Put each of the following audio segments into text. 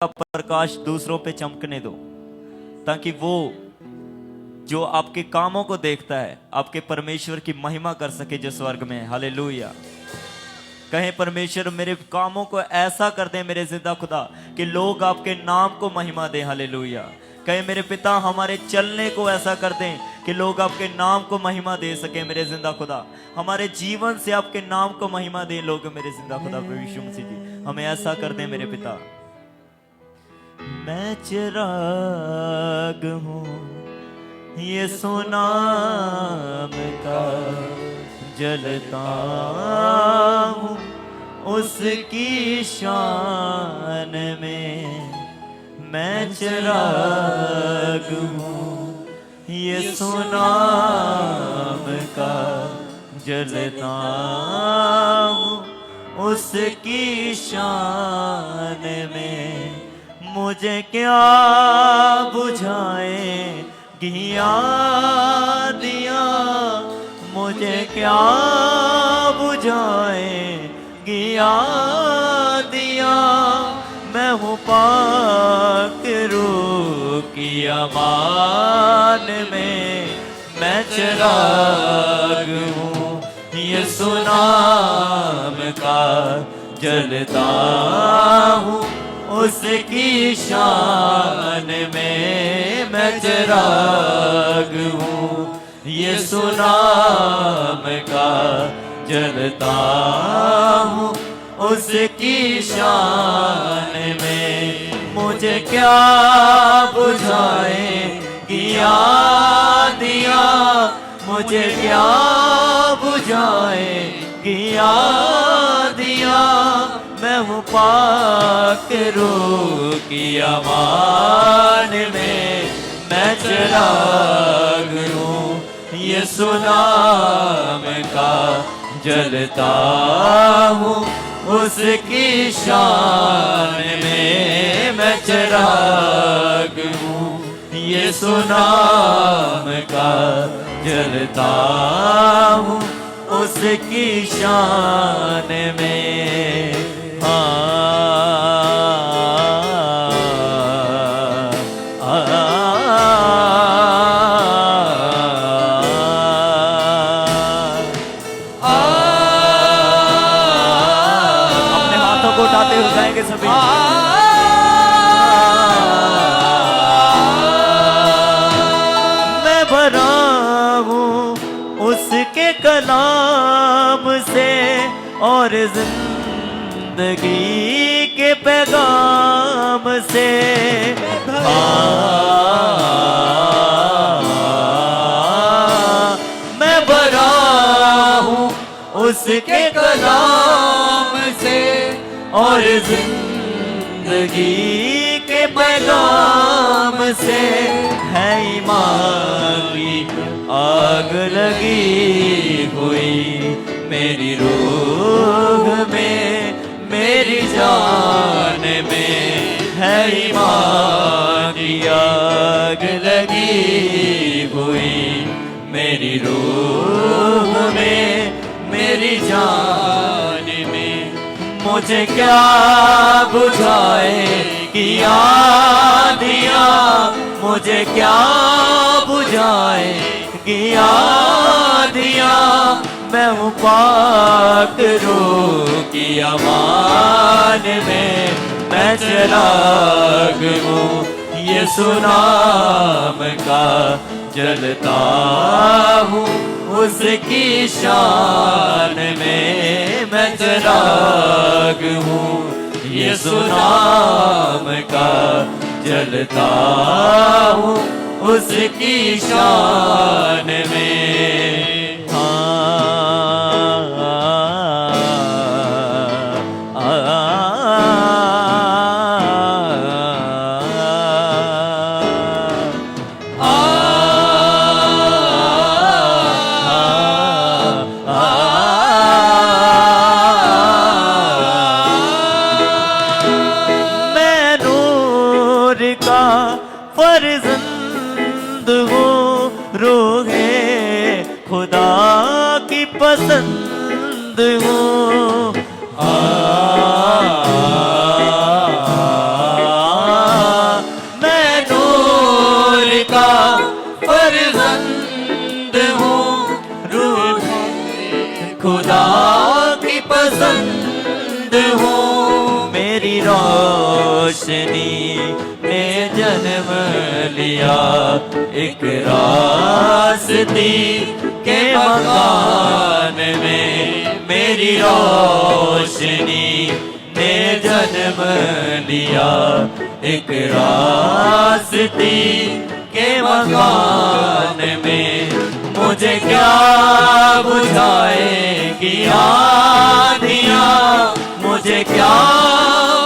प्रकाश दूसरों पे चमकने दो, ताकि वो जो आपके कामों को देखता है आपके परमेश्वर की महिमा कर सके जो स्वर्ग में है। हालेलुया। कहें परमेश्वर मेरे कामों को ऐसा कर दे मेरे जिंदा खुदा कि लोग आपके नाम को महिमा दें। हालेलुया। कहें मेरे पिता हमारे चलने को ऐसा कर दें कि लोग आपके नाम को महिमा दे सके मेरे जिंदा खुदा। हमारे जीवन से आपके नाम को महिमा दें लोग मेरे जिंदा खुदा। प्रभु यीशु मसीह जी हमें ऐसा कर दें मेरे पिता। मैं चिराग हूँ यीशु नाम का, जलता हूँ उसकी शान में। मैं चिराग हूँ यीशु नाम का, जलता हूँ उसकी शान में। मुझे क्या बुझाए गिया दिया, मुझे क्या बुझाए गिया दिया। मैं हूँ पाक रूह की अमान में। मैं चिराग हूँ यीशु नाम का, जलता हूँ उसकी शान में। मैं चिराग हूँ यीशु नाम का, जलता हूँ उसकी शान में। मुझे क्या बुझाए गिया दिया, मुझे क्या बुझाए गिया दिया। मैं हूँ पाक रूह की अमान में। मैं चिराग हूँ यीशु नाम का, जलता हूँ उसकी शान में। मैं चिराग हूँ यीशु नाम का, जलता हूँ उसकी शान में। अपने हाथों को उठाते हुए गाएंगे सभी। मैं भरा हूँ उसके कलाम से और जिंदगी के पैगाम से। मैं भरा हूँ उसके कलाम से और जिंदगी के पैगाम से। है ईमान की आग लगी हुई मेरी रूह में, मेरी जान में। है ईमान की आग लगी हुई मेरी रूह में, मेरी जान में। मुझे क्या बुझाए किया दिया, मुझे क्या बुझाए किया दिया। मैं हूँ पाक रूह की अमान में। मैं चिराग हूँ यीशु नाम का, जलता हूँ उसकी शान में। मैं चिराग हूँ यीशु नाम का, जलता हूँ उसकी शान में। फर्जंद हूँ रोहे खुदा की पसंद हूँ। रोशनी ने जन्म लिया, एक रास्ती के मकान में मेरी रोशनी ने जन्म लिया, एक रास्ती के मकान में। मुझे क्या बुझाएगी आँधियाँ, मुझे क्या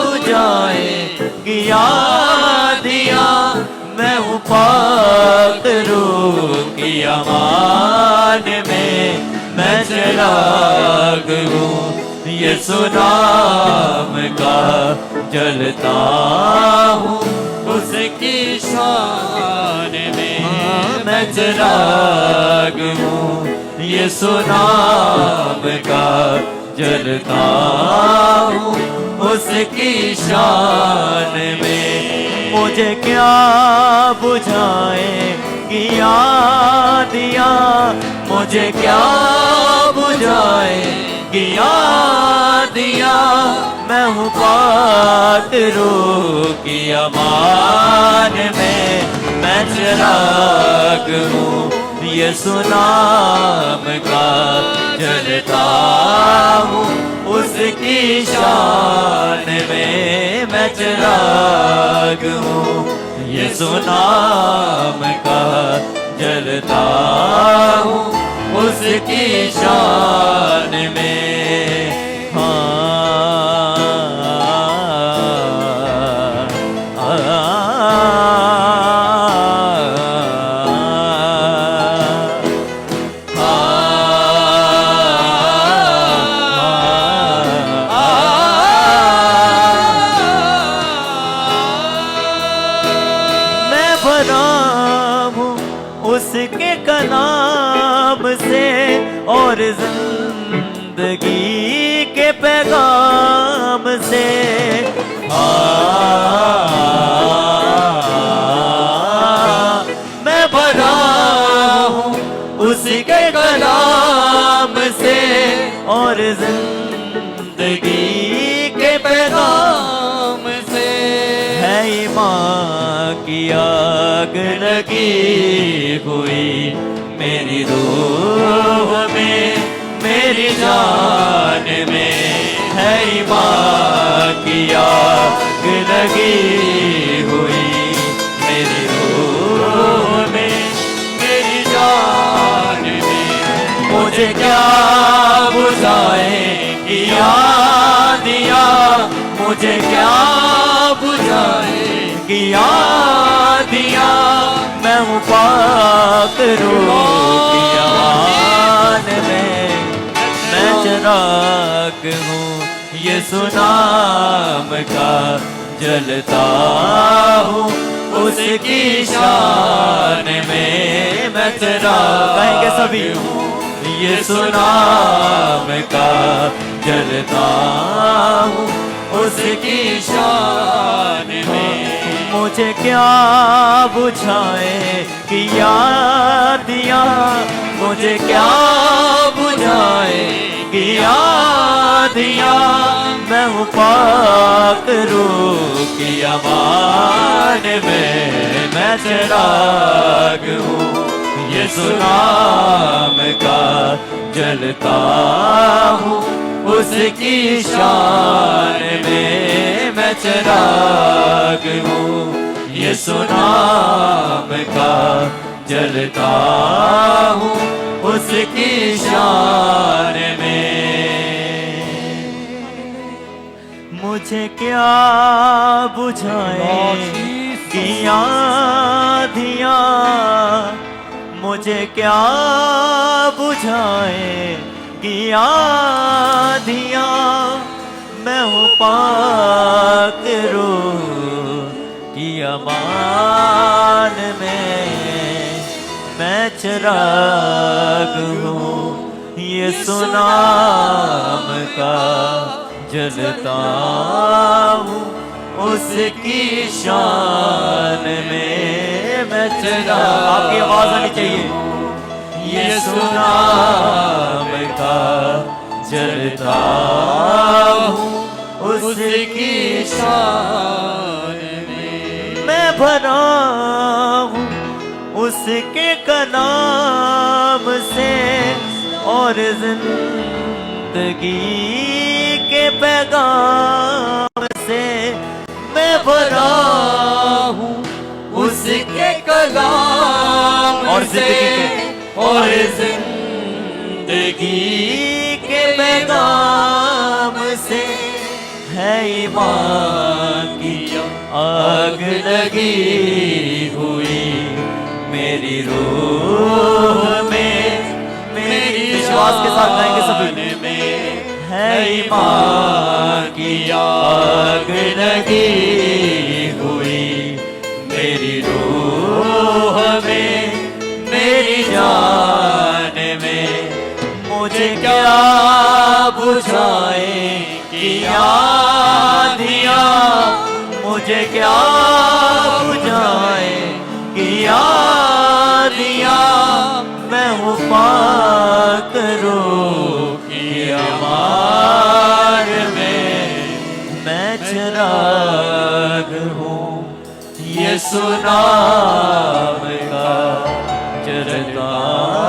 बुझाएगी आँधियाँ, मैं हूँ पाकरू की अमान में, मैं चिराग हूँ यीशु नाम का, जलता हूँ उसकी शान में। मैं चिराग हूँ यीशु नाम का, जलता हूँ उसकी शान में। मुझे क्या बुझाएगी आँधियाँ, मुझे क्या बुझाएगी आँधियाँ, मैं हूँ पाकरू की अमान में, मैं चिराग हूँ यीशु नाम का, जलता हूँ उसकी शान में। मैं चिराग हूँ यीशु नाम का, जलता हूँ उसकी शान में। उसके कलाम से और जिंदगी के पैगाम से, मैं भरा हूँ उसके कलाम से और जिंदगी के पैगाम से। है ईमान की आग लगी हुई मेरी रूह में, मेरी जान में, है ईमान की आग लगी हुई मेरी रूह में, मेरी जान में। मुझे क्या बुझाएगी आँधियाँ, मुझे क्या बुझाएगी आँधियाँ, मैं हूँ पाकरू की अमान में, मैं चिराग हूँ यीशु नाम का, जलता हूँ उसकी शान में। मैं चिराग कहेंगे सभी यीशु नाम का, जलता हूँ उसकी शान में। मुझे क्या बुझाएगी आँधियाँ, मुझे क्या बुझाएगी आँधियाँ, मैं हूँ पाकरू की अमान में, मैं चिराग हूँ यीशु नाम का, जलता हूँ उसकी शान में। मैं चिराग हूँ यीशु नाम का, जलता हूँ उसकी शान में। मुझे क्या बुझाएगी आँधियाँ, मुझे क्या बुझाएगी आँधियाँ, मैं हूँ पाकरू की अमान में, मैं चिराग हूँ यीशु नाम का, जलता हूँ उसकी शान में। मैं चिराग, आपकी आवाज आनी चाहिए, यीशु नाम का, जलता हूँ उसकी शान नाम से और जिंदगी के पैगाम से मैं भरा हूँ उसके कलाम और से और जिंदगी के पैगाम से है ईमान की आग लगी हुई मेरी रूह में, मेरी विश्वास के साथ गाएंगे सभी में है ईमान की आग लगी हुई मेरी रूह में, मेरी जान में। मुझे क्या बुझाएंगी आँधियाँ, मुझे क्या बुझाएंगी आँधियाँ। मैं हूँ पाक रूह की आवाज़ में, मैं चिराग हूँ यीशु नाम का चिराग।